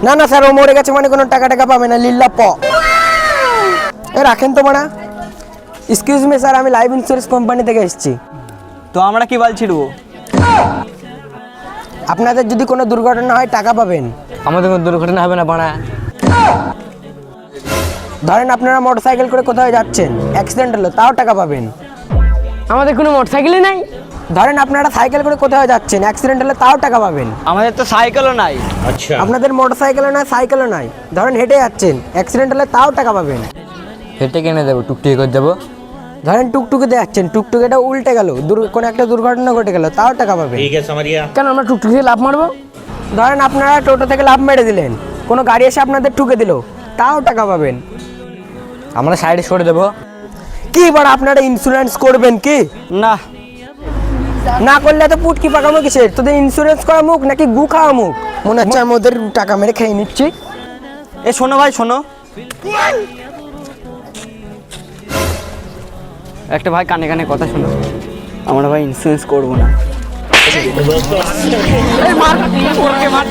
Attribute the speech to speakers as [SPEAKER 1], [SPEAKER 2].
[SPEAKER 1] না না স্যার, ও মরে গেছে মানে কোনো টাকা টাকা পাবে না, লিল্লা প। এ রাখেন তো মানা। এক্সকিউজ মি স্যার, আমি লাইফ ইন্স্যুরেন্স কোম্পানি থেকে এসেছি।
[SPEAKER 2] তো আমরা কি বাল ছিড়বো?
[SPEAKER 1] আপনাদের যদি কোনো দুর্ঘটনা হয় টাকা পাবেন।
[SPEAKER 3] আমাদের কোনো দুর্ঘটনা হবে না বাড়া।
[SPEAKER 1] ধরেন আপনারা মোটরসাইকেল করে কোথাও যাচ্ছেন, অ্যাক্সিডেন্ট হলো, তাও টাকা পাবেন।
[SPEAKER 3] আমাদের কোনো মোটরসাইকেলই নাই।
[SPEAKER 1] ধরেন আপনারা সাইকেল করে কোথাও যাচ্ছেন, অ্যাক্সিডেন্ট হলে তাও টাকা পাবেন।
[SPEAKER 2] আমাদের তো সাইকেলও নাই।
[SPEAKER 1] আপনাদের মোটরসাইকেলও নাই, সাইকেলও নাই, ধরেন হেঁটে যাচ্ছেন, অ্যাক্সিডেন্ট হলে তাও টাকা পাবেন।
[SPEAKER 3] হেঁটে কিনে দেবো, টুকটুকি করে যাবো।
[SPEAKER 1] ধরেন টুকটুকিতে যাচ্ছেন, টুকটুকিটা উল্টে গেল, কোনো একটা দুর্ঘটনা ঘটে গেল, তাও টাকা পাবেন।
[SPEAKER 4] ठीक है समझ गया।
[SPEAKER 3] কেন আমরা টুকটুকি দিয়ে লাভ মারবো?
[SPEAKER 1] ধরেন আপনারা টোটো থেকে লাফ মেরে দিলেন, কোনো গাড়ি এসে আপনাদের ঠুকে দিল, তাও টাকা পাবেন।
[SPEAKER 3] আমরা সাইডে সরে দেবো।
[SPEAKER 1] কি বড় আপনারা ইন্স্যুরেন্স করবেন কি?
[SPEAKER 2] না,
[SPEAKER 1] না করলে তো পুটকি পাকামো কিসের? তোদের ইন্স্যুরেন্স করা মুখ নাকি গু খাওয়া মুখ? মনে হচ্ছে আমি ওদের টাকা মেরে খেয়ে নিচ্ছি।
[SPEAKER 2] এ শোনো ভাই শোনো, একটা ভাই কানে কানে কথা শোনো, আমরা ভাই ইন্স্যুরেন্স করবো না। এই মার, ওরকে মার।